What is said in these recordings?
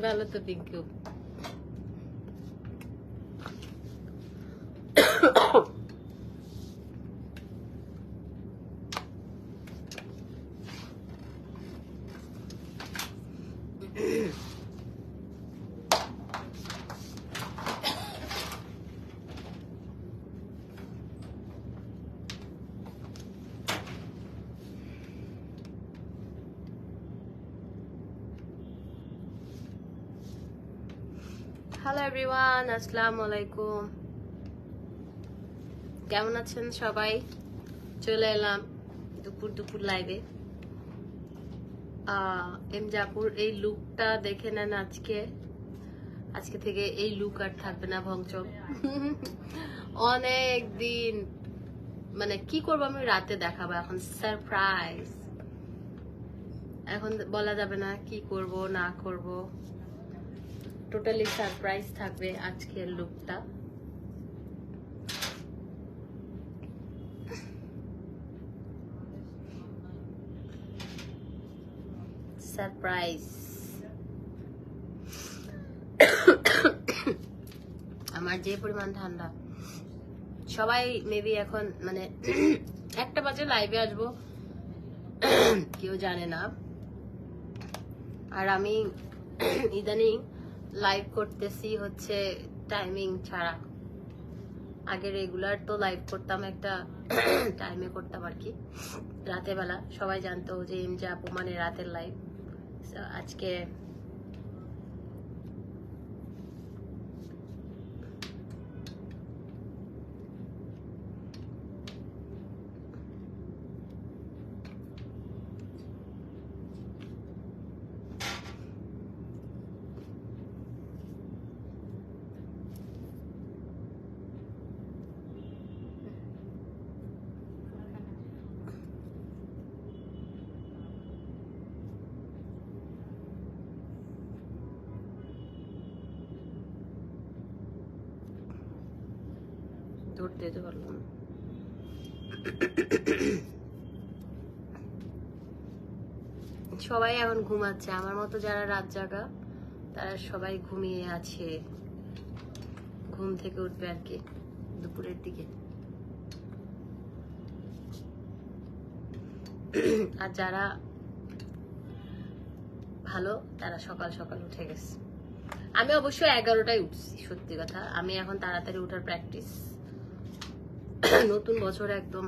ভালো তো Pinku. Hello everyone, আসসালামু আলাইকুম। কেমন আছেন সবাই? চলে এলাম দুপুর দুপুর লাইভে। এম জাপুর এই লুকটা দেখে নেন। আজকে থেকে এই লুক আর থাকবে না ভংচম। অনেক দিন মানে কি করবো আমি রাতে দেখাবো, এখন সারপ্রাইজ। এখন বলা যাবে না কি করব না করব, টোটালি সারপ্রাইজ থাকবে আজকের লুকটা। সারপ্রাইজ। আমার যে পরিমাণ ঠান্ডা, সবাই মেবি এখন মানে 1টা বাজে লাইভে আসবো, কেউ জানে না। আর আমি ইদানিং লাইভ করতেছি হচ্ছে টাইমিং ছাড়া। আগে রেগুলার তো লাইভ করতাম, একটা টাইমে করতাম আর কি, রাতে বেলা। সবাই জানতো যে এম জে আপু মানে রাতের লাইভ। আজকে ধরতে যেতে পারলাম না। সবাই এখন ঘুমাচ্ছে, আমার মতো যারা রাত জাগা তারা সবাই ঘুমিয়ে আছে, ঘুম থেকে উঠবে আর কি দুপুরের দিকে। আর যারা ভালো তারা সকাল সকাল উঠে গেছে। আমি অবশ্য 11টায় উঠছি, সত্যি কথা। আমি এখন তাড়াতাড়ি উঠার প্র্যাকটিস, নতুন বছর একদম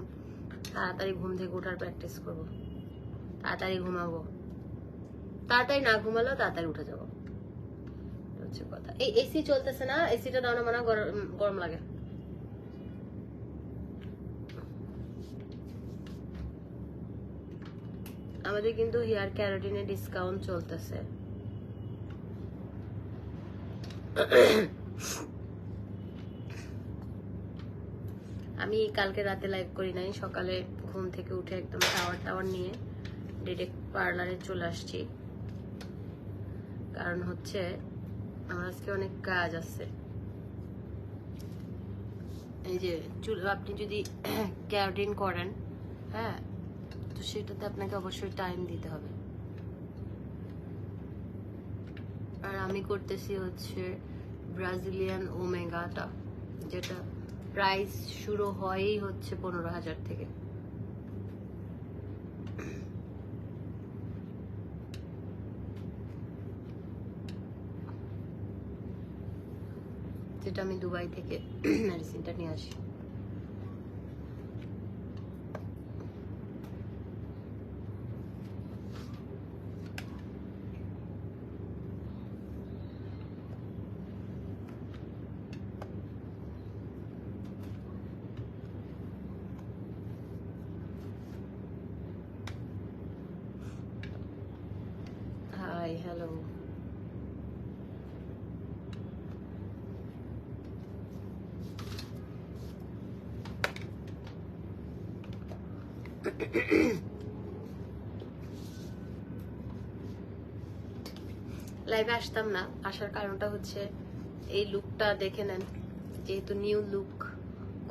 তাড়াতাড়ি ঘুম থেকে উঠার প্র্যাকটিস করব। তাড়াতাড়ি ঘুমাবো, তাড়াতাড়ি না ঘুমালেও তাড়াতাড়ি উঠে যাবো, হচ্ছে কথা। এই এসি চলতেছে না, এসিটা দাও না, মানে গরম লাগে। আমাদের কিন্তু হেয়ার ক্যারাটিনে ডিসকাউন্ট চলতেছে। আমি কালকে রাতে লাইভ করি নাই, সকালে ঘুম থেকে উঠে একদম টাওয়ার নিয়ে ডিরেক্ট পার্লারে চলে আসছি। কারণ হচ্ছে আমার আজকে অনেক কাজ আছে। এই যে চুল, আপনি যদি ক্যারাটিন করেন, হ্যাঁ, তো সেটাতে আপনাকে অবশ্যই টাইম দিতে হবে। আর আমি করতেছি হচ্ছে ব্রাজিলিয়ান ওমেগাটা, যেটা প্রাইস শুরু হয়ই হচ্ছে 15,000 থেকে। যেটা আমি দুবাই থেকে মেডিসিনটা নিয়ে আসি। Hi, hello. লাইভে আসতাম না, আসার কারণটা হচ্ছে এই লুকটা দেখে নেন। যেহেতু নিউ লুক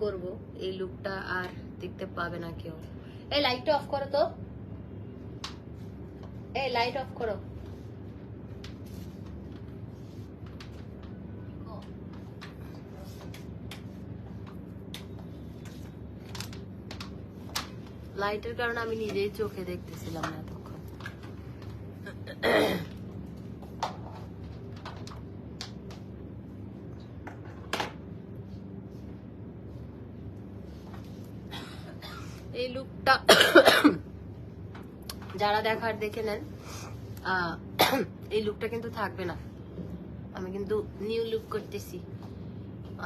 করব, এই লুকটা আর দেখতে পাবে না কেউ। এই লাইটটা অফ করো তো, এই লাইট অফ করো। লাইটের কারণে আমি নিজেই চোখে দেখতেছিলাম না এতক্ষণ। এই লুকটা যারা দেখার দেখে নেন, এই লুকটা কিন্তু থাকবে না, আমি কিন্তু নিউ লুক করতেছি,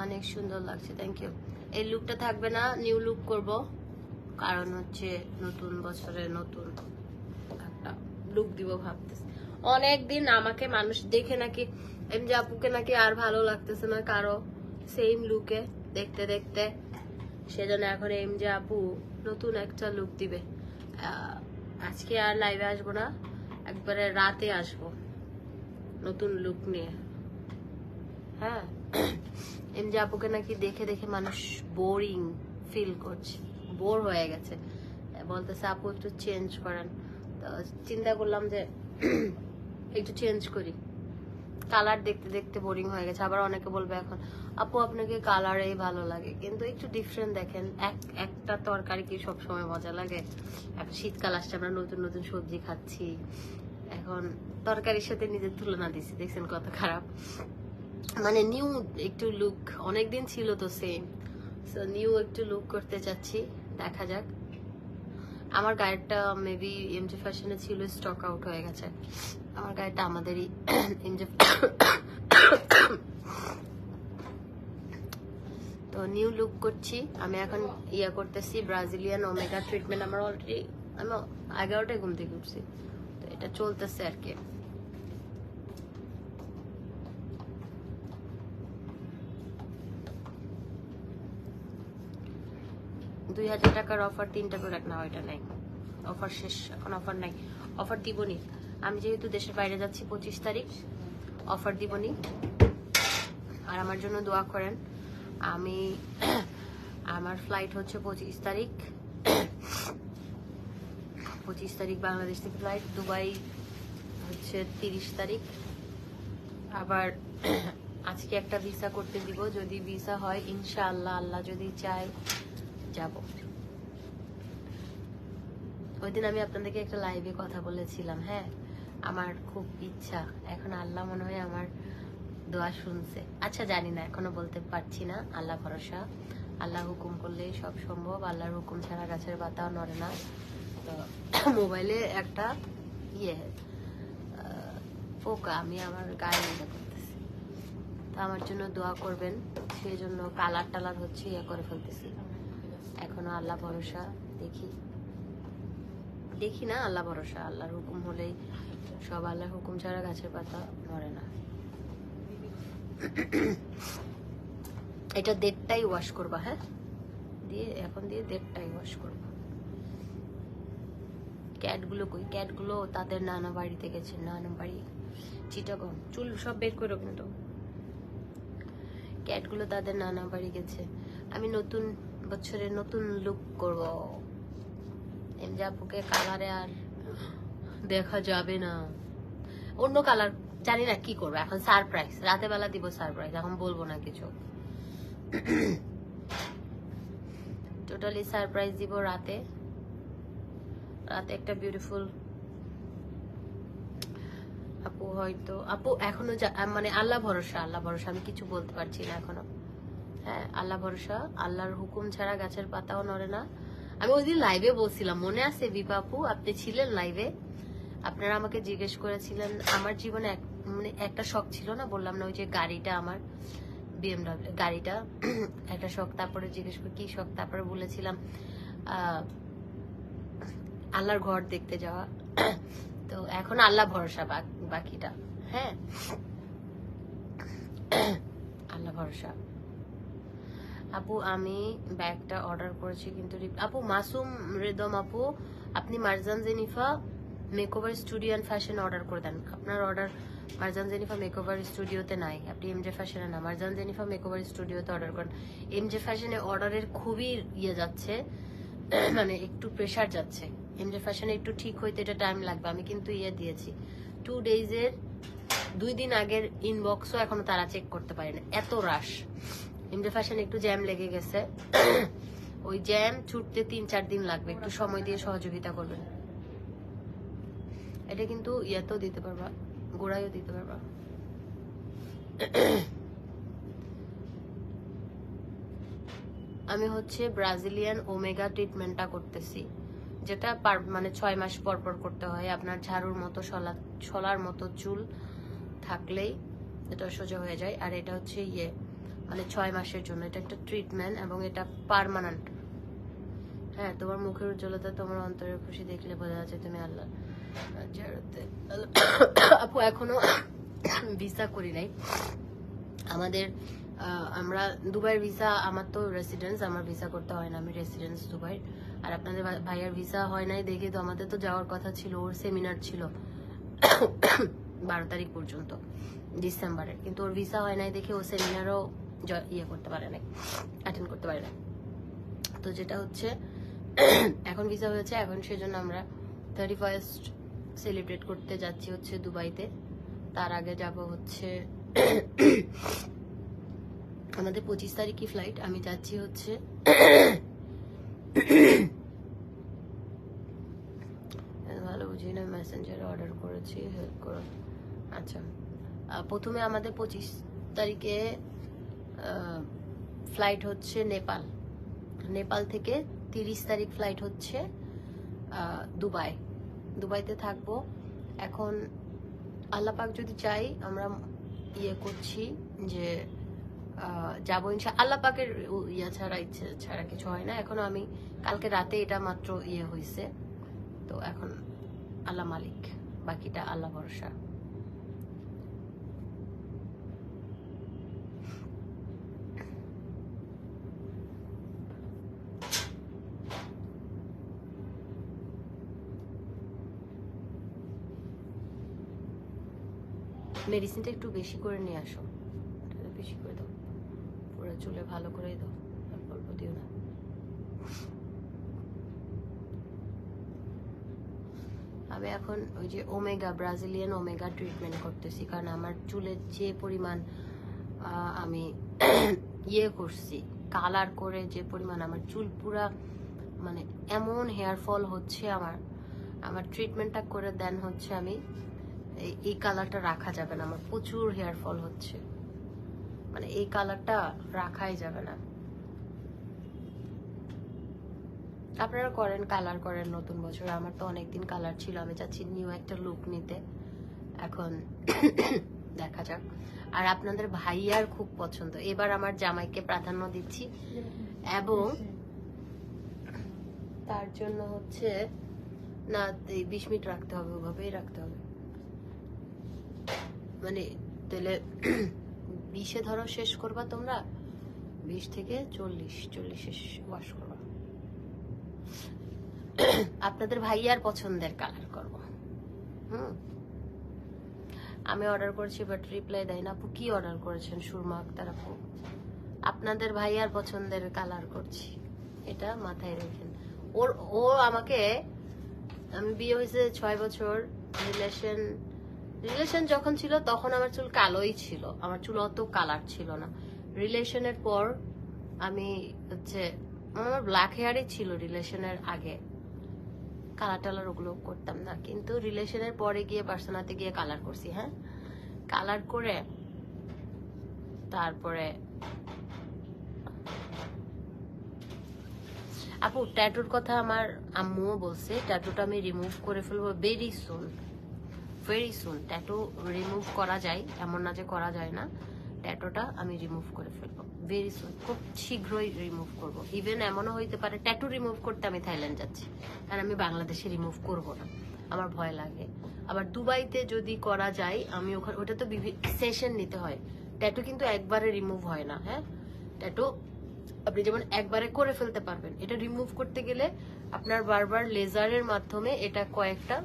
অনেক সুন্দর লাগছে, থ্যাংক ইউ। এই লুকটা থাকবে না, নিউ লুক করব, কারণ হচ্ছে নতুন বছরে নতুন একটা লুক দিব ভাবতেছি। অনেকদিন আমাকে মানুষ দেখে নাকি এমজে আপুকে নাকি আর ভালো লাগতেছে না কারো সেম লুকে দেখতে দেখতে, সেজন্য এখন এমজে আপু নতুন একটা লুক দিবে। আজকে আর লাইভে আসবো না, একবারে রাতে আসবো নতুন লুক নিয়ে। হ্যাঁ, এমজে আপুকে নাকি দেখে দেখে মানুষ বোরিং ফিল করছে, বোর হয়ে গেছে, বলতেছে আপু একটু চেঞ্জ করেন। তো চিন্তা করলাম যে একটু চেঞ্জ করি, কালার দেখতে দেখতে বোরিং হয়ে গেছে। আবার অনেকে বলবে এখন আপু আপনাকে কালারেই ভালো লাগে, কিন্তু একটু ডিফারেন্ট দেখেন। একটা তরকারি কি সবসময় মজা লাগে? এখন শীতকাল আসছে, আমরা নতুন নতুন সবজি খাচ্ছি, এখন তরকারির সাথে নিজের তুলনা দিচ্ছি, দেখছেন কত খারাপ। মানে নিউ একটু লুক, অনেকদিন ছিল তো সেম, সো নিউ একটু লুক করতে চাচ্ছি, দেখা যাক। আমার গায়েরটা মেবি এমজে ফ্যাশনে ছিল, স্টক আউট হয়ে গেছে। আমার গায়েরটা আমাদেরই এমজে, তো নিউ লুক করছি আমি এখন। ইয়া করতেছি ব্রাজিলিয়ান ওমেগা ট্রিটমেন্ট, আমার অলরেডি আমি 11টায় ঘুম থেকে উঠছি, তো এটা চলতেছে আর কি। $2000 অফার 3টা প্রোডাক্ট না, ওইটা নাই, অফার শেষ, এখন অফার নাই, অফার দিবনি। আমি যেহেতু দেশের বাইরে যাচ্ছি 25 তারিখ, অফার দিবনি। আর আমার জন্য দোয়া করেন, আমি আমার ফ্লাইট হচ্ছে 25 তারিখ, 25 তারিখ বাংলাদেশ থেকে ফ্লাইট, দুবাই হচ্ছে 30 তারিখ। আবার আজকে একটা ভিসা করতে দিব, যদি ভিসা হয় ইনশাআল্লাহ, আল্লাহ যদি চায় যাব। ওই দিন আমি আপনাদেরকে একটা লাইভে কথা বলেছিলাম, হ্যাঁ আমার খুব ইচ্ছা, এখন আল্লাহ মনে হয় আমার দোয়া শুনছে। আচ্ছা জানি না, এখনো বলতে পারছি না, আল্লাহ ভরসা, আল্লাহ হুকুম করলেই সব সম্ভব, আল্লাহর হুকুম ছাড়া গাছের পাতাও নড়ে না। তো মোবাইলে একটা ইয়ে পোকা আমি আমার গায়ে মনে করতেছি, তো আমার জন্য দোয়া করবেন, সেই জন্য কালার টালার হচ্ছে ইয়ে করে ফেলতেছি। এখনো আল্লাহ ভরসা, দেখি না, আল্লাহ ভরসা, আল্লাহর হুকুম হলেই সব, আল্লাহর হুকুম ছাড়া গাছের পাতা মরে না। এটা 1.5টাই ওয়াশ করবা, হ্যাঁ দিয়ে এখন দিয়ে 1.5টাই ওয়াশ করবা। ক্যাটগুলো কই? ক্যাটগুলো তাদের নানা বাড়িতে গেছে, নানা বাড়ি চিটাগং, চুল সব বের করো কিন্তু। ক্যাটগুলো তাদের নানা বাড়ি গেছে। আমি নতুন বছরে নতুন লুক করব, এমজে আপুকে কালারে আর দেখা যাবে না, অন্য কালার জানি না কি করবো এখন, সারপ্রাইজ, রাতে বেলা দিব সারপ্রাইজ, এখন বলবো না কিছু, টোটালি সারপ্রাইজ দিব রাতে। রাতে একটা বিউটিফুল আপু, হয়তো আপু এখনো মানে আল্লাহ ভরসা, আল্লাহ ভরসা, আমি কিছু বলতে পারছি না এখনো। হ্যাঁ আল্লাহ ভরসা, আল্লাহর হুকুম ছাড়া গাছের পাতাও নড়ে না। আমি ওই দিন লাইভে বলছিলাম, মনে আছে বিপা আপু, আপনি ছিলেন লাইভে, আপনারা আমাকে জিজ্ঞেস করেছিলেন আমার জীবনে মানে একটা শখ ছিল না, বললাম না ওই যে গাড়িটা, আমার বিএমডব্লিউ গাড়িটা একটা শখ। তারপরে জিজ্ঞেস করে কি শখ, তারপরে বলেছিলাম আল্লাহর ঘর দেখতে যাওয়া। তো এখন আল্লাহ ভরসা বাকিটা, হ্যাঁ আল্লাহ ভরসা। আপু আমি ব্যাগটা অর্ডার করেছি কিন্তু আপু মাসুম রেদম আপু, আপনি Marjan Jenifa makeover studio and fashion order করে দেন। আপনার অর্ডার মারজান জেনিফা মেকওভার স্টুডিওতে নাই, আপনি এমজে ফ্যাশনে না, মারজান জেনিফা মেকওভার স্টুডিওতে অর্ডার করেন। এমজে ফ্যাশনে অর্ডারের খুবই ইয়ে যাচ্ছে, মানে একটু প্রেশার যাচ্ছে, এমজে ফ্যাশনে একটু ঠিক হইতে এটা টাইম লাগবে। আমি কিন্তু ইয়ে দিয়েছি 2 ডেজের 2 দিন আগের ইনবক্সও এখনো তারা চেক করতে পারে না, এত রাশ। এমজে ফ্যাশনে একটু জ্যাম লেগে গেছে, ওই জ্যাম ছুটতে 3-4 দিন লাগবে, একটু সময় দিয়ে সহযোগিতা করবেন। এটা কিন্তু ইয়াতেও দিতে পারবা, গোড়ায়ও দিতে পারবা। আমি হচ্ছে ব্রাজিলিয়ান ওমেগা ট্রিটমেন্টটা করতেছি, যেটা মানে 6 মাস পর পর করতে হয়। আপনার ঝাড়ুর মতো ছলার মতো চুল থাকলেই এটা সোজা হয়ে যায়। আর এটা হচ্ছে মানে 6 মাসের জন্য এটা একটা ট্রিটমেন্ট, এবং এটা পার্মানেন্ট। হ্যাঁ, তোমার মুখের উজ্জ্বলতা, তোমার অন্তরের খুশি দেখলে বোঝা যাচ্ছে তুমি আল্লাহ জারতে। আপু এখনো ভিসা করি নাই আমাদের। আমরা দুবাইয়ের ভিসা, আমার তো রেসিডেন্স, আমার ভিসা করতে হয় না, আমি রেসিডেন্স দুবাই। আর আপনাদের ভাইয়ার ভিসা হয় নাই দেখে তো আমাদের তো যাওয়ার কথা ছিল, ওর সেমিনার ছিল 12 তারিখ পর্যন্ত ডিসেম্বরের, কিন্তু ওর ভিসা হয় নাই দেখে ও সেমিনারও করতে পারে নাই, অ্যাটেন্ড করতে পারে না। তো যেটা হচ্ছে এখন ভিসা হয়েছে, এখন সেজন্য আমরা 31st সেলিব্রেট করতে যাচ্ছি হচ্ছে দুবাইতে। তার আগে যাব হচ্ছে আমাদের 25 তারিখই ফ্লাইট। আমি যাচ্ছি হচ্ছে ভালো বুঝি না, মেসেঞ্জারে অর্ডার করেছি, হেল্প করো। আচ্ছা, প্রথমে আমাদের 25 তারিখে ফ্লাইট হচ্ছে নেপাল থেকে 30 তারিখ ফ্লাইট হচ্ছে দুবাইতে থাকবো। এখন আল্লাহ পাক যদি চাই আমরা করছি যে যাবো আল্লাহ পাকের ছাড়া, ইচ্ছে ছাড়া কিছু হয় না। এখনো আমি কালকে রাতে এটা মাত্র হয়েছে, তো এখন আল্লাহ মালিক, বাকিটা আল্লাহ ভরসা। মেডিসিনটা একটু বেশি করে নিয়ে আসো, বেশি করে দাও, পুরো চুলে ভালো করে দাও, অল্প দিও না। আমি এখন ওই যে ব্রাজিলিয়ান ওমেগা ট্রিটমেন্ট করতেছি, কারণ আমার চুলের যে পরিমাণ আমি করছি কালার করে, যে পরিমাণ আমার চুল পুরা মানে এমন হেয়ার ফল হচ্ছে, আমার ট্রিটমেন্টটা করে দেন হচ্ছে আমি এই কালারটা রাখা যাবে না, আমার প্রচুর হেয়ার ফল হচ্ছে, মানে এই কালারটা রাখাই যাবে না। আপনারা করেন, কালার করেন নতুন বছর, আমার তো অনেকদিন কালার ছিল, আমি চাচ্ছি নিউ একটা লুক নিতে, এখন দেখা যাক। আর আপনাদের ভাইয়ার খুব পছন্দ, এবার আমার জামাইকে প্রাধান্য দিচ্ছি, এবং তার জন্য হচ্ছে না 20 মিনিট রাখতে হবে, ওভাবেই রাখতে হবে, মানে তাহলে 20-এ ধরো শেষ করবা তোমরা, 20 থেকে 40 শেষ ওয়াশ করবা। আপনাদের ভাইয়ার পছন্দের কালার করব। আমি অর্ডার করেছি বাট রিপ্লাই দেয় না। আপু কি অর্ডার করেছেন? সুরমা আক্তার আপু, আপনাদের ভাইয়ার পছন্দের কালার করছি, এটা মাথায় রাখেন। ও আমাকে, আমি বিয়ে হয়েছে 6 বছর, রিলেশন যখন ছিল তখন আমার চুল কালোই ছিল, আমার চুল অত কালার ছিল না। রিলেশনের পর আমি হচ্ছে আমার ব্ল্যাক হেয়ারই ছিল, রিলেশনের আগে কালার টালার ওগুলো করতাম না, কিন্তু রিলেশনের পরে গিয়ে পার্সোনাতে গিয়ে কালার করছি। হ্যাঁ, কালার করে তারপরে আপু ট্যাটুর কথা আমার আম্মুও বলছে, ট্যাটুটা আমি রিমুভ করে ফেলবো ভেরি সুন। ট্যাটু রিমুভ করা যায়, এমন না যে করা যায় না, ট্যাটুটা আমি রিমুভ করে ফেলবো ভেরি সুন, খুব শীঘ্রই রিমুভ করব। ইভেন এমনও হইতে পারে ট্যাটু রিমুভ করতে আমি থাইল্যান্ড যাচ্ছি, কারণ আমি বাংলাদেশে রিমুভ করব না, আমার ভয় লাগে। আবার দুবাইতে যদি করা যায়, আমি ওখানে, ওটা তো সেশন নিতে হয়, ট্যাটু কিন্তু একবারে রিমুভ হয় না। হ্যাঁ, ট্যাটু আপনি যেমন একবারে করে ফেলতে পারবেন, এটা রিমুভ করতে গেলে আপনার বারবার লেজারের মাধ্যমে এটা কয়েকটা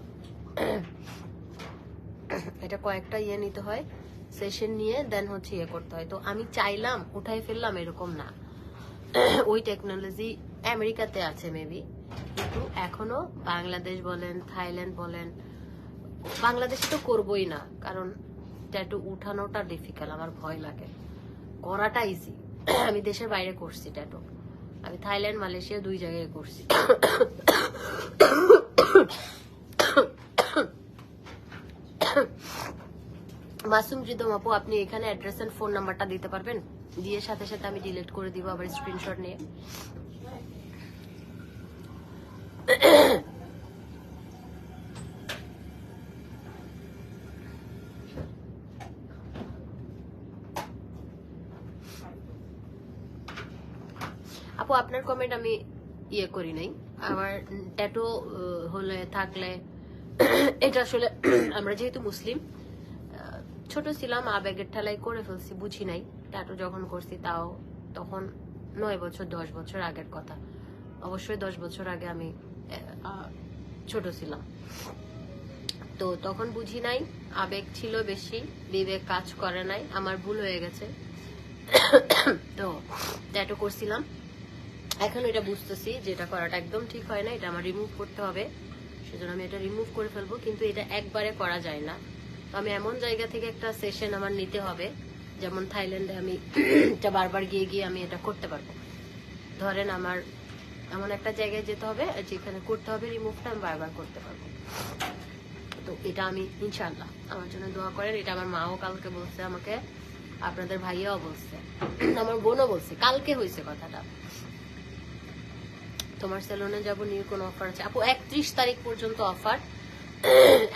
নিতে হয়, সেশন নিয়ে দেন হচ্ছে করতে হয়। তো আমি চাইলাম উঠাই ফেললাম এরকম না, ওই টেকনোলজি আমেরিকাতে আছে মেবি, কিন্তু ট্যাটু এখনো বাংলাদেশ বলেন থাইল্যান্ড বলেন, বাংলাদেশে তো করবোই না, কারণ ট্যাটু উঠানোটা ডিফিকাল্ট, আমার ভয় লাগে। করাটা ইজি, আমি দেশের বাইরে করছি ট্যাটু, আমি থাইল্যান্ড মালয়েশিয়া 2 জায়গায় করছি। মাসুম রিদম আপু, আপনি এখানে অ্যাড্রেস এন্ড ফোন নাম্বারটা দিতে পারবেন? দিয়ে সাথে সাথে আমি ডিলিট করে দিব আবার স্ক্রিনশট নিয়ে। আপু আপনার কমেন্ট আমি ইয়ে করি নাই, আমার ট্যাটু হলে থাকলে এটা আসলে আমরা যেহেতু মুসলিম, ছোট ছিলাম আবেগের ঠেলায় করে ফেলছি, বুঝি নাই। ট্যাটু যখন করছি তাও তখন 9 বছর 10 বছর আগের কথা, অবশ্যই 10 বছর আগে আমি ছোট ছিলাম, তো তখন বুঝি নাই, আবেগ ছিল বেশি, বিবেক কাজ করে নাই, আমার ভুল হয়ে গেছে। তো ট্যাটু করছিলাম, এখন এটা বুঝতেছি যে এটা করাটা একদম ঠিক হয় না, এটা আমার রিমুভ করতে হবে, সেজন্য আমি এটা রিমুভ করে ফেলবো। কিন্তু এটা একবারে করা যায় না, তো আমি এমন জায়গা থেকে একটা সেশন আমার নিতে হবে, যেমন থাইল্যান্ডে আমি এটা বারবার গিয়ে গিয়ে আমি এটা করতে পারবো। ধরেন আমার এমন একটা জায়গায় যেতে হবে যেখানে করতে হবে রিমুভটা, আমি বারবার করতে পারবো। তো এটা আমি ইনশাআল্লাহ, আমার জন্য দোয়া করেন। এটা আমার মাও কালকে বলছে আমাকে, আপনাদের ভাইয়াও বলছে, আমার বোনও বলছে, কালকে হয়েছে কথাটা। তোমার সেলুনে যাবো, নিউ কোন অফার আছে? আপু 31 তারিখ পর্যন্ত অফার,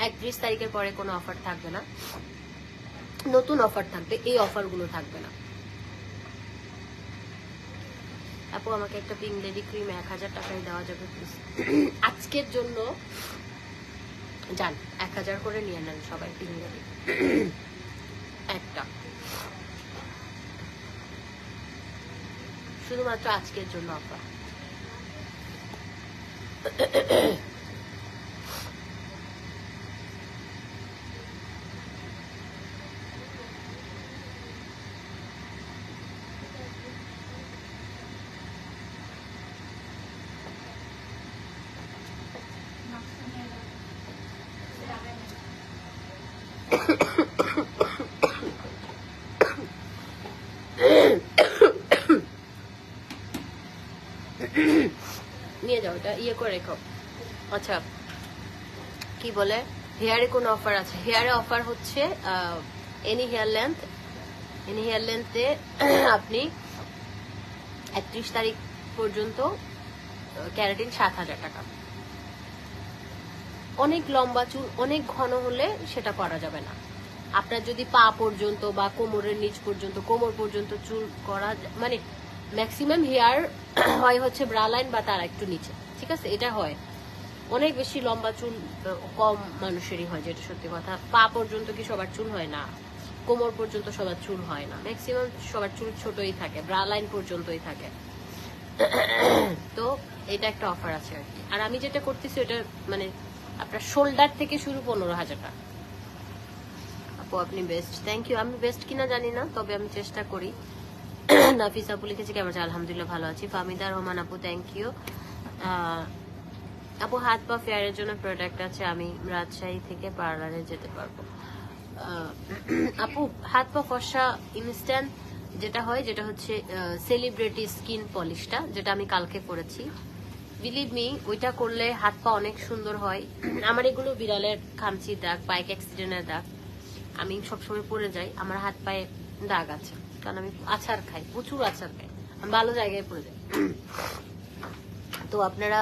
31 তারিখের পরে কোনো অফার থাকবে না, নতুন অফার থাকবে, এই অফার গুলো থাকবে না। আপু আমাকে একটা পিঙ্ক লেডি ক্রিম 1000 টাকায় দেওয়া যাবে প্লিজ? আজকের জন্য যান 1000 করে নিয়ে নেন সবাই, পিঙ্ক লেডি একটা, শুধুমাত্র আজকের জন্য অফার। নিয়ে যাও, এটা ইয়ে করে রেখো। আচ্ছা কি বলে, হেয়ারে কোন অফার আছে? হেয়ারে অফার হচ্ছে এনি হেয়ার লেন্থে আপনি 31 তারিখ পর্যন্ত ক্যারাটিন 7000 টাকা। অনেক লম্বা চুল অনেক ঘন হলে সেটা করা যাবে না। আপনার যদি পা পর্যন্ত বা কোমরের নিচ পর্যন্ত, কোমর পর্যন্ত চুল করা, মানে ম্যাক্সিমাম হেয়ার হয় হচ্ছে ব্রা লাইন বা তার একটু নিচে, ঠিক আছে, এটা হয়। অনেক বেশি লম্বা চুল কম মানুষেরই হয়, যেটা সত্যি কথা। পা পর্যন্ত কি সবার চুল হয় না, কোমর পর্যন্ত সবার চুল হয় না, ম্যাক্সিমাম সবার চুল ছোটই থাকে, ব্রা লাইন পর্যন্তই থাকে। তো এটা একটা অফার আছে আর কি। আর আমি যেটা করতেছি ওটা মানে আপনার শোল্ডার থেকে শুরু 15,000 টাকা। আপু আপনি বেস্ট, থ্যাংক ইউ। আমি বেস্ট কিনা জানি না, তবে আমি চেষ্টা করি। নাফিস আপু লিখেছি কেমন আছে? আলহামদুলিল্লাহ ভালো আছি। ফামিদা রহমান আপু থ্যাংক ইউ। আপু হাত পা ফেয়ারের জন্য প্রোডাক্ট আছে, আমি রাজশাহী থেকে পার্লারে যেতে পারবো? আপু হাত পা ফর্সা ইনস্ট্যান্ট যেটা হয়, যেটা হচ্ছে সেলিব্রিটি স্কিন পলিশটা, যেটা আমি কালকে করেছি। বিলিভ মি, ওইটা করলে হাত পা অনেক সুন্দর হয়। আমার এগুলো বিড়ালের খামচির দাগ, বাইক অ্যাক্সিডেন্টের দাগ, আমি সবসময় পরে যাই, আমার হাত পায়ে দাগ আছে, কারণ আমি আচার খাই, প্রচুর আচার খাই, আমি ভালো জায়গায় পরে যাই। তো আপনারা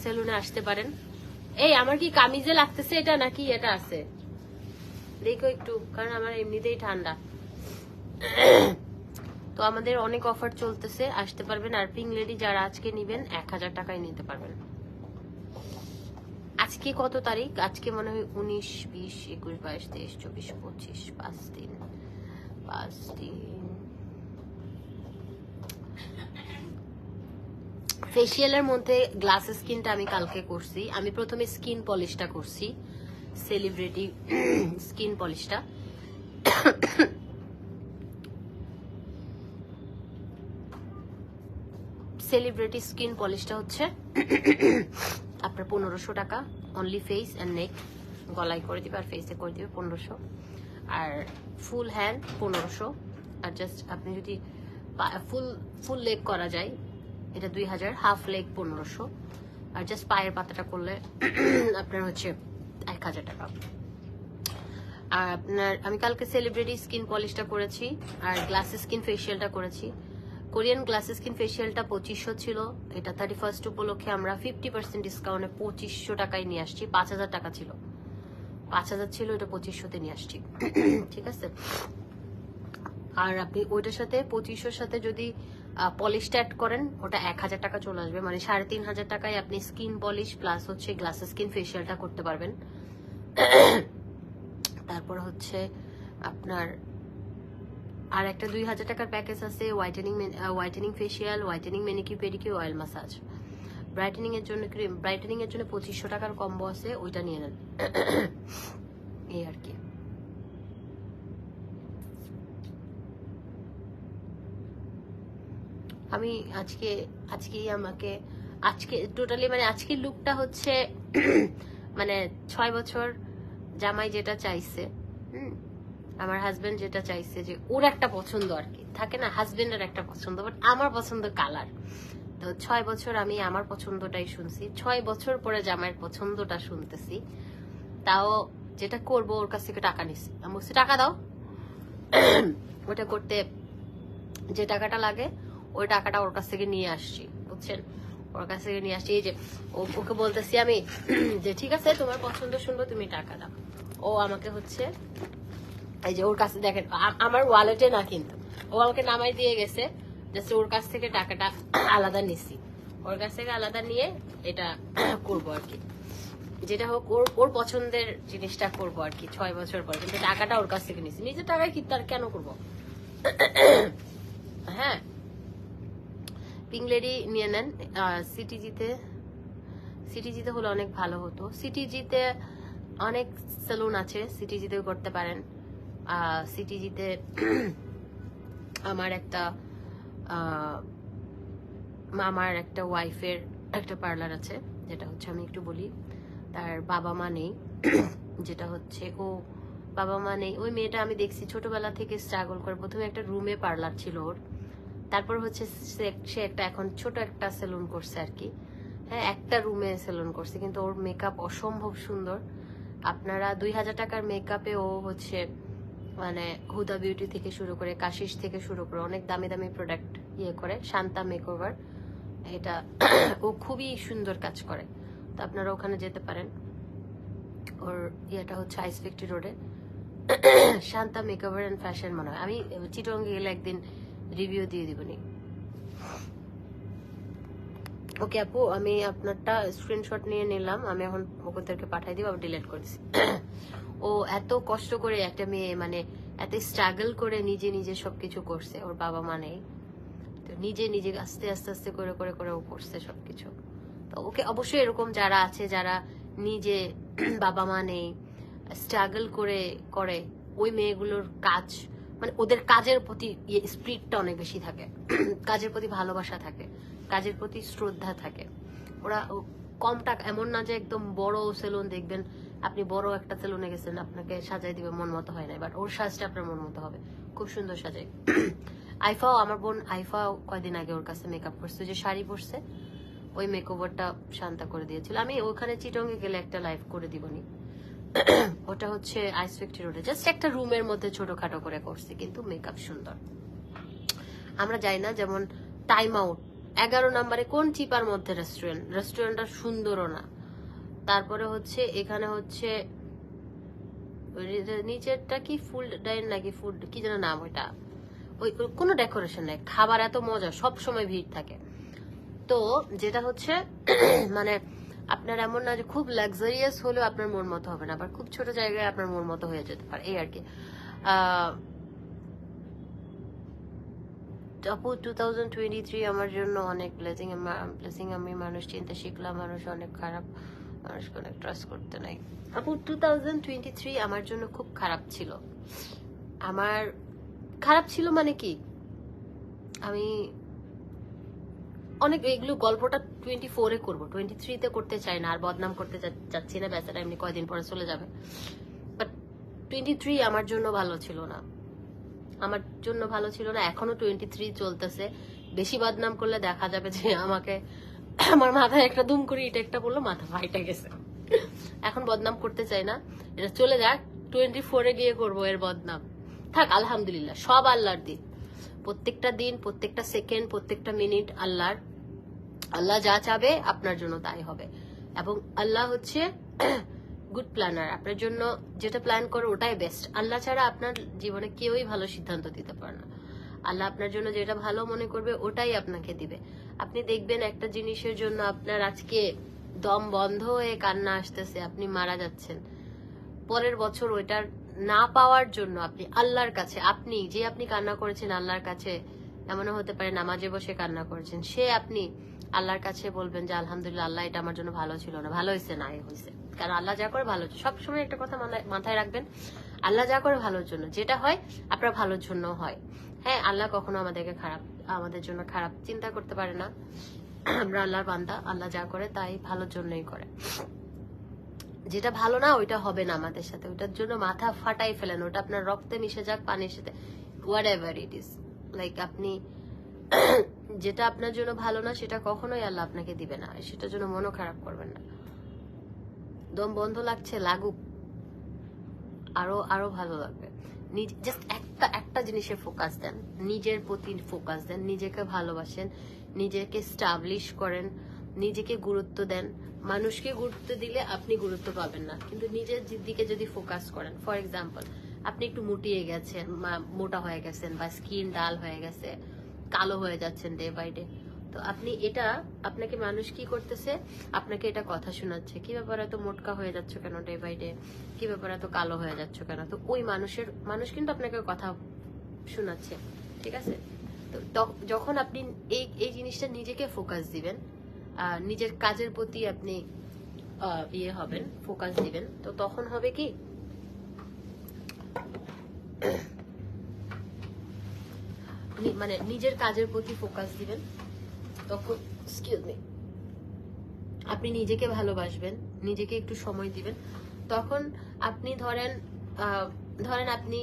সেলুনে আসতে পারেন। এই আমার কি কামিজে লাগতেছে এটা নাকি এটা আছে দেখো একটু, কারণ আমার এমনিতেই ঠান্ডা। তো আমাদের অনেক অফার চলতেছে, আসতে পারবেন। আর পিঙ্ক লেডি যারা আজকে নিবেন 1000 টাকায় নিতে পারবেন। আজকে কত তারিখ? আজকে মনে হয় 19, 20, 21, 22, 23, 24, 25, 5 দিন। ফেসিয়ালের মধ্যে গ্লাস স্কিনটা আমি কালকে করছি। আমি প্রথমে স্কিন পলিশটা করছি, সেলিব্রিটি স্কিন পলিশটা। সেলিব্রিটি স্কিন পলিশটা হচ্ছে আপনার 1500 টাকা, অনলি ফেস অ্যান্ড নেক, গলায় করে দিবে আর ফেসে করে দিবে 1500, আর ফুল হ্যান্ড 1500, আর জাস্ট আপনি যদি ফুল লেগ করা যায় এটা 2000, হাফ লেগ 1500, আর জাস্ট পায়ের পাতাটা করলে আপনার হচ্ছে 1000 টাকা। আর আপনার আমি কালকে সেলিব্রিটি স্কিন পলিশটা করেছি আর গ্লাসেস স্কিন ফেশিয়ালটা করেছি। কোরিয়ান গ্লাসেস স্কিন ফেশিয়ালটা 2500 ছিল, এটা 31st উপলক্ষে আমরা 50% ডিসকাউন্টে 2500 টাকায় নিয়ে আসছি। 5000 টাকা ছিল, 5000 ছিল, এটা 2500-তে নিয়ে আসছি। ঠিক আছে, আর আপনি ওইটার সাথে 2500-র সাথে যদি পলিশটা অ্যাড করেন ওটা 1000 টাকা চলে আসবে, মানে 3500 টাকায় আপনি স্কিন পলিশ প্লাস হচ্ছে গ্লাসেস স্কিন ফেশিয়ালটা করতে পারবেন। তারপর হচ্ছে আপনার আর একটা 2000 টাকার প্যাকেজ আছে, whitening facial, whitening manicure pedicure, oil massage. Brightening এর জন্য 2500 টাকার কম্বো আছে, ওইটা নিয়ে নেন। এই আর কি। আমি আজকে টোটালি মানে আজকের লুকটা হচ্ছে মানে 6 বছর জামাই যেটা চাইছে, আমার হাজবেন্ড যেটা চাইছে, যে ওর একটা পছন্দ আর কি থাকে না, হাজবেন্ডের একটা পছন্দ, বাট আমার পছন্দ কালার। তো 6 বছর আমি আমার পছন্দটাই শুনছি, 6 বছর পরে জামাইয়ের পছন্দটা শুনতেছি। তাও যেটা করব ওর কাছ থেকে টাকা নিছি, আমি বলছি টাকা দাও, ওটা করতে যে টাকাটা লাগে ওই টাকাটা ওর কাছ থেকে নিয়ে আসছি, বুঝছেন, ওর কাছ থেকে নিয়ে আসছি। এই যে ওকে বলতেছি আমি যে ঠিক আছে তোমার পছন্দ শুনবো, তুমি টাকা দাও। ও আমাকে হচ্ছে এই যে ওর কাছে দেখেন আমার ওয়ালেটে না, কিন্তু ও আমাকে নামাই দিয়ে গেছে, জাস্ট ওর কাছ থেকে টাকাটা আলাদা নিছি, ওর কাছ থেকে আলাদা নিয়ে এটা করবো আর কি, যেটা হোক ওর পছন্দের জিনিসটা করবো আর কি 6 বছর পর, কিন্তু টাকাটা ওর কাছ থেকে নিছি, নিজের টাকায় কি তার কেন করবো। হ্যাঁ, পিংলেডি নিয়ে নেন। সিটিজিতে হলে অনেক ভালো হতো, সিটিজিতে অনেক সেলুন আছে, সিটিজিতেও করতে পারেন। সিটিজিতে আমার একটা ওয়াইফের একটা পার্লার আছে, যেটা হচ্ছে আমি একটু বলি, তার বাবা মা নেই, যেটা হচ্ছে বাবা মা নেই, ওই মেয়েটা আমি দেখছি ছোটবেলা থেকে স্ট্রাগল করে, প্রথমে একটা রুমে পার্লার ছিল ওর, তারপর হচ্ছে সে একটা এখন ছোট একটা সেলুন করছে আর কি। হ্যাঁ, একটা রুমে সেলুন করছে, কিন্তু ওর মেকআপ অসম্ভব সুন্দর। আপনারা 2000 টাকার মেকআপে ও হচ্ছে মানে হুদা বিউটি থেকে শুরু করে, কাশিস থেকে শুরু করে অনেক দামি দামি প্রোডাক্ট করে, শান্তা মেকওভার, এটা ও খুবই সুন্দর কাজ করে। তো আপনারা ওখানে যেতে পারেন, ওর ইয়েটা হচ্ছে আইস ফ্যাক্টরি রোডে, শান্তা মেকওভার এন্ড ফ্যাশন মনে হয়। আমি চিটংয়ে গেলে একদিন রিভিউ দিয়ে দিবনি। ওকে আপু, আমি আপনারটা স্ক্রিনশট নিয়ে নিলাম, আমি এখন ওদেরকে পাঠাই দিব, আবার ডিলিট করে দিচ্ছি। ও এত কষ্ট করে একটা মেয়ে, মানে এত স্ট্রাগল করে নিজে সবকিছু করছে, ওর বাবা মা নেই, তো নিজে আস্তে আস্তে করে ও করছে সবকিছু। তো ওকে অবশ্যই এরকম যারা আছে, যারা নিজে বাবা মা নেই, স্ট্রাগল করে ওই মেয়েগুলোর কাজ, মানে ওদের কাজের প্রতি স্পিরিটটা অনেক বেশি থাকে, কাজের প্রতি ভালোবাসা থাকে, কাজের প্রতি শ্রদ্ধা থাকে। ওরা কম টাকা, এমন না যে একদম বড় সেলুন দেখবেন, আপনি বড় একটা সেলুনে গেছেন আপনাকে সাজাই দিবে মন মতো হয় না, বাট ওর সাজটা আপনার মন মতো হবে, খুব সুন্দর সাজায়। আইফাও, আমার বোন আইফাও কয়দিন আগে ওর কাছে মেকআপ করছে, যে শাড়ি পরছে ওই মেকওভারটা শান্তা করে দিয়েছিল। আমি ওখানে চিটংয়ে গেলে একটা লাইভ করে দিবনি, ওটা হচ্ছে আইস ফ্যাক্টরি রোডে, জাস্ট একটা রুমের মধ্যে ছোটখাটো করে করছে, কিন্তু মেকআপ সুন্দর। আমরা যাই না, যেমন টাইম আউট 11 নম্বরে কোন চিপার মধ্যে রেস্টুরেন্টটা সুন্দরও না। তারপরে হচ্ছে এখানে হচ্ছে নিচেরটা কি ফুল ডাইন নাকি ফুড কি যেন নাম, ওইটা ওই কোনো ডেকোরেশন নেই, খাবার এত মজা, সব সময় ভিড় থাকে। তো যেটা হচ্ছে মানে আপনার এমন না যে খুব লাক্সারিয়াস হলেও আপনার মন মতো হবে না, আবার খুব ছোট জায়গায় আপনার মন মতো হয়ে যেতে পারে, এই আর কি। আপু 2023 আমার জন্য অনেক ব্লেসিং, আমি মানুষ চিনতে শিখলাম, মানুষ অনেক খারাপ, মানুষকে অনেক ট্রাস্ট করতে নাই। আপু 2023 আমার জন্য খুব খারাপ ছিল। আমার খারাপ ছিল মানে কি, আমি অনেক এগুলো গল্পটা 24-এ করবো, 23-তে করতে চাই না, আর বদনাম করতে চাচ্ছি না, বেচারা এমনি কয়দিন পরে চলে যাবে। বাট 23 আমার জন্য ভালো ছিল না, আমার জন্য ভালো ছিল না, এখনো 23 চলতেছে। বেশি বদনাম করলে দেখা যাবে যে আমাকে, আমার মাথায় একটা দুম করে ইট একটা পড়লো, মাথা ফাইটে গেছে। এখন বদনাম করতে চাই না, এটা চলে যাক, 24-এ গিয়ে করবো এর বদনাম। থাক, আলহামদুলিল্লাহ, সব আল্লাহর দিন। প্রত্যেকটা দিন, প্রত্যেকটা সেকেন্ড, প্রত্যেকটা মিনিট আল্লাহর। আল্লাহ যা চাবে আপনার জন্য তাই হবে। এবং আল্লাহ হচ্ছে গুড প্ল্যানার, আপনার জন্য যেটা প্ল্যান করে ওটাই বেস্ট। আল্লাহ ছাড়া আপনার জীবনে কেউই ভালো সিদ্ধান্ত দিতে পারে না। আল্লাহ আপনার জন্য যেটা ভালো মনে করবে ওটাই আপনাকে দিবে। আপনি দেখবেন একটা জিনিসের জন্য আপনার আজকে দম বন্ধ হয়ে কান্না আসতেছে, আপনি মারা যাচ্ছেন, পরের বছর ওইটার না পাওয়ার জন্য আপনি আল্লাহর কাছে, আপনি কান্না করেছেন আল্লাহর কাছে, এমনও হতে পারে নামাজে বসে কান্না করেছেন, সে আপনি আল্লাহর কাছে বলবেন যে আলহামদুলিল্লাহ, আল্লাহ এটা আমার জন্য ভালো ছিল না, ভালো হয়েছে, না হয়েছে। কারণ আল্লাহ যা করে ভালো, সবসময় একটা কথা মাথায় রাখবেন, আল্লাহ যা করে ভালোর জন্য, যেটা হয় আপনার ভালোর জন্য হয়। হ্যাঁ, আল্লাহ কখনো আমাদের জন্য খারাপ চিন্তা করতে পারে না। আমরা আল্লাহর বান্দা, আল্লাহ যা করে তাই ভালোর জন্যই করে। যেটা ভালো না ওইটা হবে না আমাদের সাথে, ওটার জন্য মাথা ফাটাই ফেলেন, ওটা আপনার রক্তে মিশে যাক, পানির সাথে, what ever it is. Like আপনি যেটা আপনার জন্য ভালো না সেটা কখনোই আল্লাহ আপনাকে দিবে না, সেটার জন্য মনও খারাপ করবেন না। দম বন্ধ লাগছে, লাগুক, আরো ভালো লাগবে। জাস্ট একটা জিনিসে ফোকাস দেন, নিজের প্রতি ফোকাস দেন, নিজেকে ভালোবাসেন, নিজেকে স্টাবলিশ করেন, নিজেকে গুরুত্ব দেন। মানুষকে গুরুত্ব দিলে আপনি গুরুত্ব পাবেন না, কিন্তু নিজের দিকে যদি ফোকাস করেন, ফর এক্সাম্পল আপনি একটু মুটিয়ে গেছেন, মোটা হয়ে গেছেন, বা স্কিন ডাল হয়ে গেছে, কালো হয়ে যাচ্ছেন ডে বাই ডে, তো আপনি এটা, আপনাকে মানুষ কি করতেছে, আপনাকে এটা কথা শোনাচ্ছে, কি ব্যাপার এত মোটকা হয়ে যাচ্ছ কেন ডে বাই ডে, কি ব্যাপার এত কালো হয়ে যাচ্ছ কেন, তো ওই মানুষ কিন্তু আপনাকে কথা শোনাচ্ছে, ঠিক আছে? তো যখন আপনি এই জিনিসটা নিজেকে ফোকাস দিবেন, নিজের কাজের প্রতি আপনি ইয়ে হবেন, ফোকাস দিবেন, তো তখন হবে কি, মানে নিজের কাজের প্রতি ফোকাস দিবেন, তখন এক্সকিউজ মি, আপনি নিজেকে ভালোবাসবেন, নিজেকে একটু সময় দিবেন, তখন আপনি ধরেন আপনি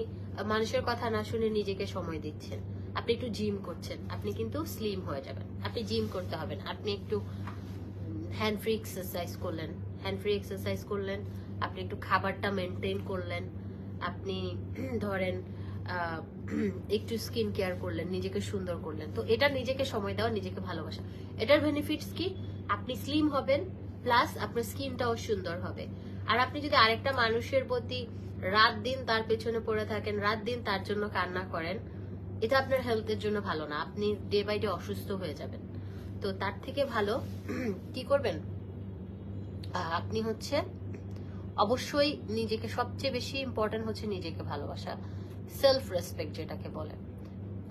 মানুষের কথা না শুনে নিজেকে সময় দিচ্ছেন, আপনি একটু জিম করছেন, আপনি কিন্তু স্লিম হয়ে যাবেন। আপনি জিম করতে হবে না, আপনি একটু হ্যান্ড ফ্রি এক্সারসাইজ করলেন, আপনি একটু খাবারটা মেনটেন করলেন, আপনি ধরেন একটু স্কিন কেয়ার করলেন, নিজেকে সুন্দর করলেন, তো এটা নিজেকে সময় দেওয়া, নিজেকে ভালোবাসা। এটার বেনিফিটস কি, আপনি স্লিম হবেন, প্লাস আপনার স্কিনটাও সুন্দর হবে। আর আপনি যদি আরেকটা মানুষের প্রতি রাত দিন তার পেছনে পড়ে থাকেন, রাত দিন তার জন্য কান্না করেন, এটা আপনার হেলথের জন্য ভালো না, আপনি ডে বাই ডে অসুস্থ হয়ে যাবেন। তো তার থেকে ভালো কি করবেন, আপনি হচ্ছে অবশ্যই নিজেকে, সবচেয়ে বেশি ইম্পর্টেন্ট হচ্ছে নিজেকে ভালোবাসা, সেলফ রেসপেক্ট যেটাকে বলে।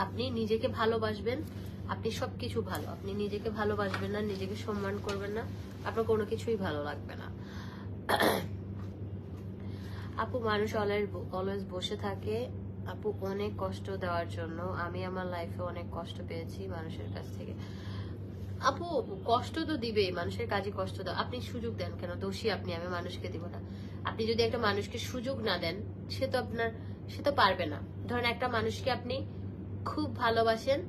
আপনি নিজেকে ভালোবাসবেন, আপনি সবকিছু ভালো, আপনি নিজেকে ভালোবাসবেন না, নিজেকে সম্মান করবেন না, আপনার কোনো কিছুই ভালো লাগবে না। আপু, মানুষ অলওয়েজ বসে থাকে আপু অনেক কষ্ট দেওয়ার জন্য। আমি আমার লাইফে অনেক কষ্ট পেয়েছি মানুষের কাছ থেকে। আপু, কষ্ট তো দিবেই, মানুষের কাজে কষ্ট দাও, আপনি সুযোগ দেন কেন, দোষী আপনি, আমি মানুষকে দিব না। আপনি যদি একটা মানুষকে সুযোগ না দেন, সে তো পারবে না। ধরেন একটা মানুষকে আপনি খুব ভালোবাসেন,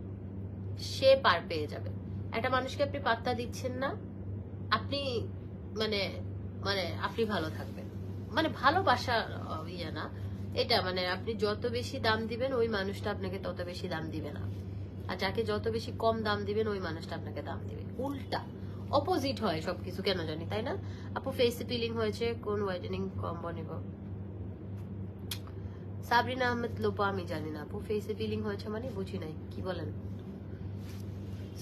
সে পার পেয়ে যাবে। একটা মানুষকে আপনি পাত্তা দিচ্ছেন না, আপনি মানে আপনি ভালো থাকবেন, মানে ভালোবাসা ইয়ে না এটা, মানে আপনি যত বেশি দাম দিবেন ওই মানুষটা আপনাকে তত বেশি দাম দিবে না, আর যাকে যত বেশি কম দাম দিবেন ওই মানুষটা আপনাকে দাম দিবে। উল্টা, অপোজিট হয় সবকিছু, কেন জানি, তাই না? আপু, ফেস পিলিং হয়েছে, কোন হোয়াইটেনিং কম্বো নিব? সাবরিনা আহমেদ লোপা, আমি জানি না আপু, ফেসে পিলিং হয়েছে মানে বুঝি নাই, কি বলেন?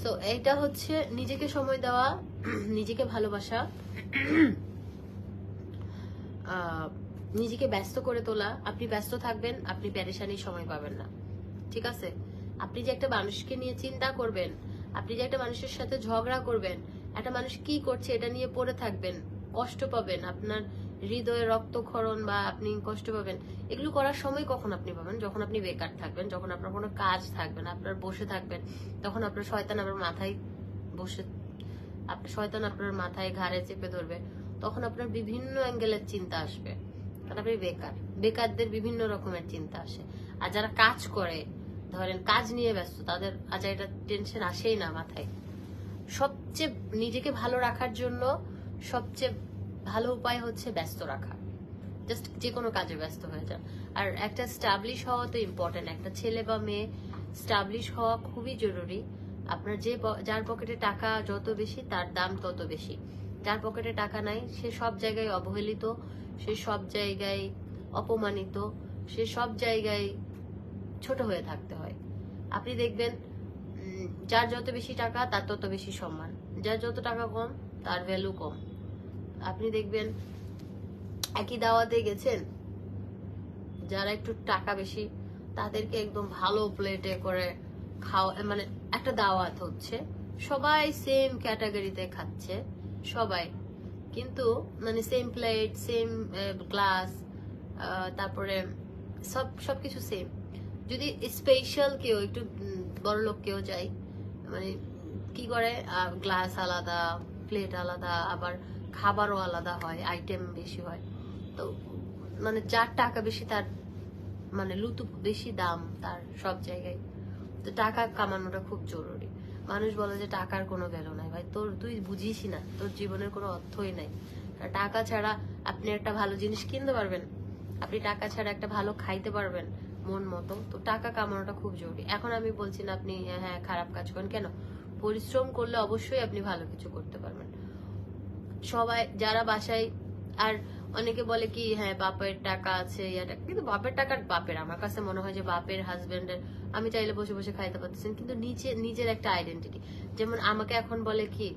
সো এটা হচ্ছে নিজেকে সময় দেওয়া, নিজেকে ভালোবাসা, নিজেকে ব্যস্ত করে তোলা। আপনি ব্যস্ত থাকবেন, আপনি পেরেশানির সময় পাবেন না, ঠিক আছে? আপনি যে একটা মানুষকে নিয়ে চিন্তা করবেন, আপনি যে একটা মানুষের সাথে ঝগড়া করবেন, একটা মানুষ কি করছে এটা নিয়ে পড়ে থাকবেন, কষ্ট পাবেন, আপনার হৃদয়ে রক্তক্ষরণ বা আপনি কষ্ট পাবেন, এগুলো করার সময় কখন আপনি পাবেন? যখন আপনি বেকার থাকবেন, যখন আপনার কোনো কাজ থাকবে না, আপনার বসে থাকবেন, তখন আপনার শয়তান আপনার মাথায় বসে শয়তান আপনার মাথায় ঘাড়ে চেপে ধরবে, তখন আপনার বিভিন্ন অ্যাঙ্গেলের চিন্তা আসবে, কারণ আপনি বেকারদের বিভিন্ন রকমের চিন্তা আসে। আর যারা কাজ করে, ধরেন কাজ নিয়ে ব্যস্ত, তাদের আজ এটা টেনশন আসেই না মাথায়। সবচেয়ে নিজেকে ভালো রাখার জন্য সবচেয়ে ভালো উপায় হচ্ছে ব্যস্ত রাখা। জাস্ট যে কোনো কাজে ব্যস্ত হয়ে যান। আর একটা স্টাবলিশ হওয়া তো ইম্পর্টেন্ট। একটা ছেলে বা মেয়ে স্টাবলিশ হওয়া খুবই জরুরি। আপনার যার পকেটে টাকা যত বেশি, তার দাম তত বেশি। যার পকেটে টাকা নাই, সে সব জায়গায় অবহেলিত, সে সব জায়গায় অপমানিত, সে সব জায়গায় ছোট হয়ে থাকতে হয়। আপনি দেখবেন যার যত বেশি টাকা তার তত বেশি সম্মান, যার যত টাকা কম তার ভ্যালু কম। আপনি দেখবেন একই দাওয়াতে গেছেন, যারা একটু টাকা বেশি তাদেরকে একদম ভালো প্লেটে করে খাওয়া, মানে একটা দাওয়াত হচ্ছে, সবাই সেম ক্যাটাগরিতে খাচ্ছে সবাই, কিন্তু মানে সেম প্লেট, সেম গ্লাস, তারপরে সবকিছু সেম। যদি স্পেশাল কেউ, একটু বড় লোক কেউ যায়, মানে কি করে, গ্লাস আলাদা, প্লেট আলাদা, আবার খাবারও আলাদা হয়, আইটেম বেশি হয়। তো মানে যার টাকা বেশি তার মানে লুতুপ বেশি দাম তার সব জায়গায়। তো টাকা কামানোটা খুব জরুরি। মানুষ বলে যে টাকার কোনো ভ্যালু নাই। ভাই তুই বুঝিসই না, তোর জীবনের কোনো অর্থই নাই। টাকা ছাড়া আপনি একটা ভালো জিনিস কিনতে পারবেন, আপনি টাকা ছাড়া একটা ভালো খাইতে পারবেন মন মতো। তো টাকা কামানোটা খুব জরুরি। এখন আমি বলছি না আপনি হ্যাঁ খারাপ কাজ করেন, কেন? পরিশ্রম করলে অবশ্যই আপনি ভালো কিছু করতে পারবেন। সবাই যারা বাসায়, আর অনেকে বলে কি হ্যাঁ বাপের টাকা আছে, কিন্তু বাপের টাকার বাপের, আমার কাছে মনে হয় যে বাপের হাজবেন্ডের আমি চাইলে বসে বসে খাইতে পারতেছেন, কিন্তু নিজের একটা আইডেন্টিটি। যেমন আমাকে এখন বলে কি,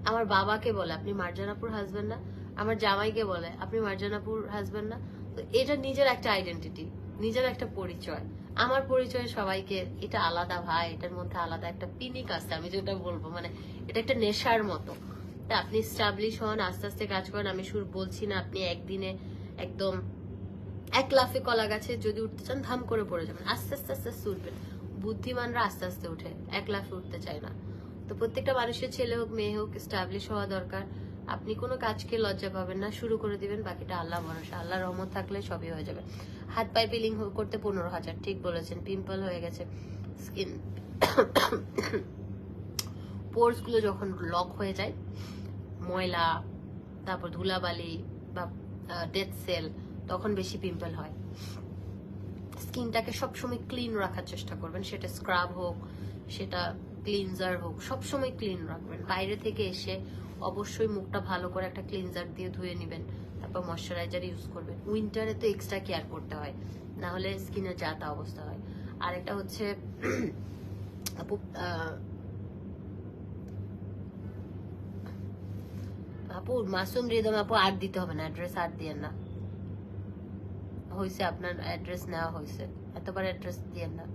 আমার বাবাকে বলে আপনি মার্জানাপুর হাজবেন্ড না, আমার জামাইকে বলে আপনি মার্জানাপুর হাজবেন্ড না। তো এটা নিজের একটা আইডেন্টিটি, নিজের একটা পরিচয়। আমার পরিচয় সবাইকে, এটা আলাদা ভাই, এটার মধ্যে আলাদা একটা পিনিক আছে, আমি যেটা বলবো, মানে এটা একটা নেশার মতো। তা আপনি স্টাবলিশ হন, আস্তে আস্তে কাজ করেন। আমি বলছি না আপনি একদিনে একদম এক লাফে কলা গাছে যদি উঠতে চান ধাম করে পড়ে যাবেন, আস্তে আস্তে আস্তে আস্তে উঠবেন। বুদ্ধিমানরা আস্তে আস্তে উঠে, এক লাফে উঠতে চায় না। তো প্রত্যেকটা মানুষের, ছেলে হোক মেয়ে হোক, স্টাবলিশ হওয়া দরকার। আপনি কোনো কাজকে লজ্জা পাবেন না, শুরু করে দিবেন, বাকিটা আল্লাহ ভরসা। আল্লাহ রহমত থাকলে সবই হয়ে যাবে। হাত পায়ে পিলিং করতে 15,000, ঠিক বলেছেন। পিম্পল হয়ে গেছে, স্কিন পোর্স গুলো যখন লক হয়ে যায়, ময়লা, তারপর ধুলাবালি বা ডেড সেল, তখন বেশি পিম্পল হয়। স্কিনটাকে সবসময় ক্লিন রাখার চেষ্টা করবেন, সেটা স্ক্রাব হোক, সেটা ক্লিনজার হোক, সবসময় ক্লিন রাখবেন। বাইরে থেকে এসে অবশ্যই মুখটা ভালো করে একটা ক্লিনজার দিয়ে ধুয়ে নেবেন, তারপর ময়শ্চারাইজার ইউজ করবেন। উইন্টারে তো এক্সট্রা কেয়ার করতে হয়, না হলে স্কিনের যা তা অবস্থা হয়। আর একটা হচ্ছে আপু, আপু মাসুম রিদম আপু আর দিতে হবে না, অ্যাড্রেস আর দিয়েন না, হয়েছে আপনার অ্যাড্রেস নেওয়া হয়েছে, এতবার অ্যাড্রেস দিয়েন না।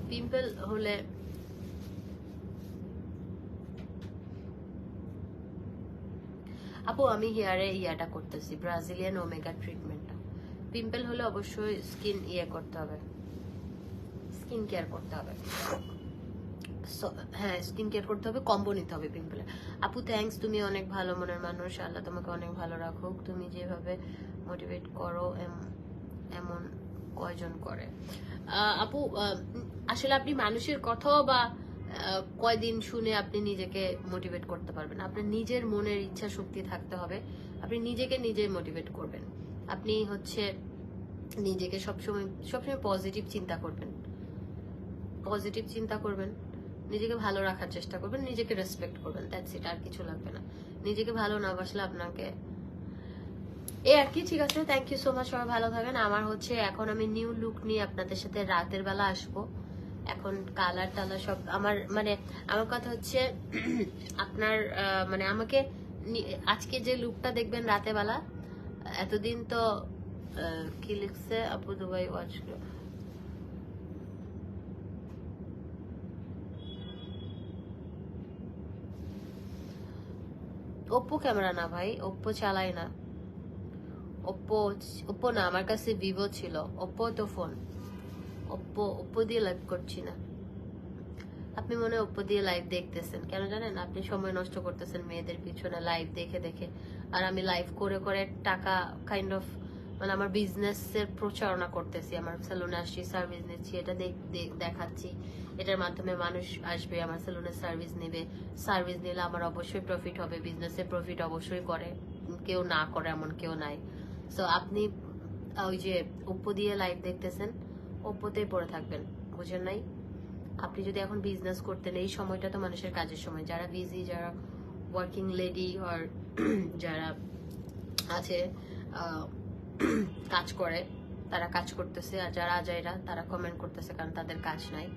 পিম্পল হলে আপু আমি হেয়ারে ইয়াটা করতেছি, ব্রাজিলিয়ান ওমেগা ট্রিটমেন্টটা। পিম্পল হলে অবশ্যই স্কিন করতে হবে, স্কিন কেয়ার করতে হবে। হ্যাঁ স্কিন কেয়ার করতে হবে, কম্বো নিতে হবে পিম্পলে। আপু থ্যাঙ্কস, তুমি অনেক ভালো মনের মানুষ, আল্লাহ তোমাকে অনেক ভালো রাখুক। তুমি যেভাবে মোটিভেট করো এমন কয়জন করে? আপু আসলে আপনি মানুষের কথাও বা কয়দিন শুনে আপনি নিজেকে মোটিভেট করতে পারবেন? আপনার নিজের মনের ইচ্ছা শক্তি থাকতে হবে, আপনি নিজেকে নিজে মোটিভেট করবেন। আপনি হচ্ছে নিজেকে সবসময় পজিটিভ চিন্তা করবেন, পজিটিভ চিন্তা করবেন, নিজেকে ভালো রাখার চেষ্টা করবেন, নিজেকে রেসপেক্ট করবেন, দ্যাটস ইট, আর কিছু লাগবে না। নিজেকে ভালো না বাসলে আপনাকে এই আর কি। ঠিক আছে, থ্যাংক ইউ সো মাচ, সবাই ভালো থাকেন। আমার হচ্ছে এখন আমি নিউ লুক নিয়ে আপনাদের সাথে রাতের বেলা আসবো। এখন কালার টালার সব আমার, মানে আমার কথা হচ্ছে আপনার মানে আমাকে আজকে যে লুকটা দেখবেন রাতের বেলা, এতদিন তো কি লিখছে আপু দুবাই ওয়াচ, ওপ্পো ক্যামেরা না ভাই, ওপ্পো চালাই না, ওপ্পো না, আমার কাছে ভিভো ছিল, ওপ্পো তো ফোন। ওপ্পো দিয়ে লাইভ করছি না। আপনি মনে হয় ওপ্পো দিয়ে লাইভ দেখতেছেন, কেন জানেন? আপনি সময় নষ্ট করতেছেন মেয়েদের পিছনে লাইভ দেখে দেখে, আর আমি লাইভ করে করে টাকা কাইন্ড অফ মানে আমার বিজনেসের প্রচারণা করতেছি। আমার সেলুনে আসছি, সার্ভিস নিচ্ছি, এটা দেখাচ্ছি, এটার মাধ্যমে মানুষ আসবে, আমার সেলুনে সার্ভিস নেবে। সার্ভিস নিলে আমার অবশ্যই প্রফিট হবে, বিজনেসে প্রফিট অবশ্যই করে, কেউ না করে এমন কেউ নাই। সো আপনি ওই যে ওপ্পো দিয়ে লাইভ দেখতেছেন, ওপ্পোতেই পড়ে থাকবেন, বুঝেন নাই? আপনি যদি এখন বিজনেস করতেন, এই সময়টা তো মানুষের কাজের সময়, যারা বিজি, যারা ওয়ার্কিং লেডি আর যারা আছে কাজ করে, তারা কাজ করতেছে, আর যারা আজাইরা তারা কমেন্ট করতেছে কারণ তাদের কাজ নাই।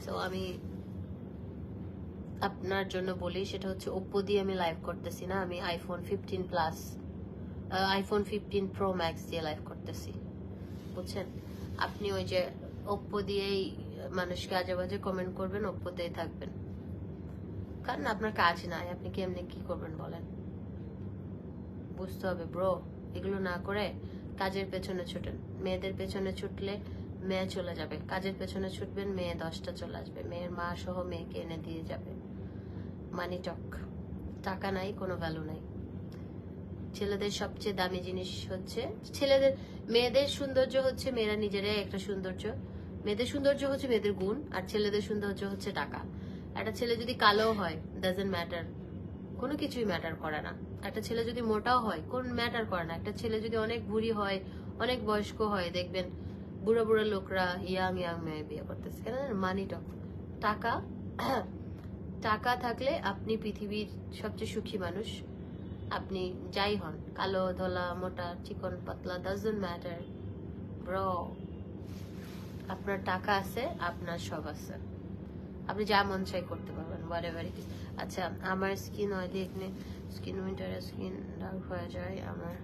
সো আমি আপনার জন্য বলি, সেটা হচ্ছে ওপ্পো দিয়ে আমি লাইভ করতেছি না, আমি iPhone 15 plus, iPhone 15 pro max দিয়ে লাইভ করতেছি, বুঝছেন? আপনি ওই যে ওপ্পো দিয়েই মানুষকে আজে বাজে কমেন্ট করবেন, ওপ্পোতেই থাকবেন, কারণ আপনার কাজ নাই, আপনি কেমনে কি করবেন বলেন? বুঝতে হবে ব্রো। এগুলো না করে কাজের পেছনে ছুটেন। মেয়েদের পেছনে ছুটলে মেয়ে চলে যাবে, কাজের পেছনে ছুটবেন, মেয়ে 10টা চলে আসবে, মেয়ের মা সহ মেয়েকে এনে দিয়ে যাবে। মানি টক, টাকা নাই, কোনো ভ্যালু নাই। ছেলেদের সবচেয়ে দামি জিনিস হচ্ছে মেয়েদের সৌন্দর্য হচ্ছে মেয়েরা নিজেরাই একটা সৌন্দর্য। মেয়েদের সৌন্দর্য হচ্ছে মেয়েদের গুণ, আর ছেলেদের সৌন্দর্য হচ্ছে টাকা। একটা ছেলে যদি কালো হয়, ডাজন্ট ম্যাটার, কোনো কিছুই ম্যাটার করে না। একটা ছেলে যদি মোটাও হয়, কোন ম্যাটার করে না। একটা ছেলে যদি অনেক বুড়ি হয়, অনেক বয়স্ক হয়, দেখবেন বুড়া বুড়া লোকরা ইয়াং মেয়ে বিয়ে করতেছে, কেন? মানি টক, টাকা। টাকা থাকলে আপনি পৃথিবীর সবচেয়ে সুখী মানুষ। আপনি যাই হন, কালো, ধলা, মোটা, চিকন, পাতলা, ডাজন্ট ম্যাটার ব্রো। আপনার টাকা আছে, আপনার সব আছে, আপনি যা মন চাই করতে পারবেন, হোয়াটএভার ইট ইজ। আচ্ছা, আমার স্কিন অয়েলি, এখানে স্কিন উইন্টারে স্কিন ডার্ক হয়ে যায়। আমার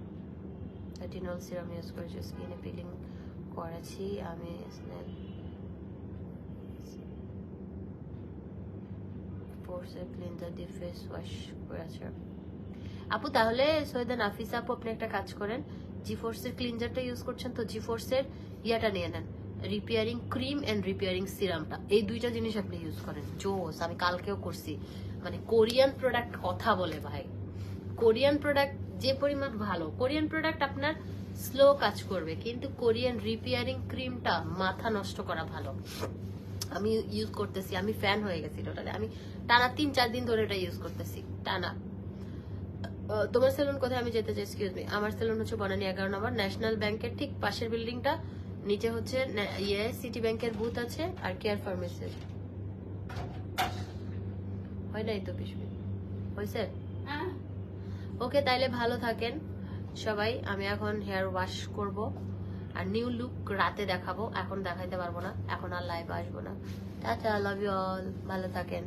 রেটিনল সিরাম ইউজ করেছি, স্কিনে পিলিং করেছি আমি, ফোর্সে ক্লিনজার দিয়ে ফেস ওয়াশ করেছে। আপু তাহলে সৈয়দা নাফিসা আপু, আপনি একটা কাজ করেন, জি4এর ক্লিনজারটা ইউজ করছেন তো জি4এর ইয়াটা নিয়ে নেন, রিপেয়ারিং ক্রিম এন্ড রিপেয়ারিং সিরামটা, এই দুইটা জিনিস আপনি ইউজ করেন, জোস। আমি কালকেও করছি। মানে কোরিয়ান প্রোডাক্ট কথা বলে ভাই, কোরিয়ান প্রোডাক্ট যে পরিমাণ ভালো, কোরিয়ান প্রোডাক্ট আপনার স্লো কাজ করবে, কিন্তু কোরিয়ান রিপেয়ারিং ক্রিমটা মাথা নষ্ট করা ভালো। আমি ইউজ করতেছি, আমি ফ্যান হয়ে গেছি টোটালি। আমি টানা 3-4 দিন ধরে এটা ইউজ করতেছি টানা। তোমার সেলুন কোথায়? আমি যেতে চাই, এক্সকিউজ মি। আমার সেলুন হচ্ছে বনানী 11 নম্বর, ন্যাশনাল ব্যাংকের ঠিক পাশের বিল্ডিংটা, নিচে হচ্ছে সিটি ব্যাংকের বুথ আছে, আর কেয়ার ফার্মেসি আছে। হয় নাই তো 20 মিনিট হয়েছে? ওকে, তাইলে ভালো থাকেন সবাই। আমি এখন হেয়ার ওয়াশ করব, আর নিউ লুক রাতে দেখাবো, এখন দেখাইতে পারবো না, এখন আর লাইভ আসবো না। টাটা, লাভ ইউ অল, ভালো থাকেন।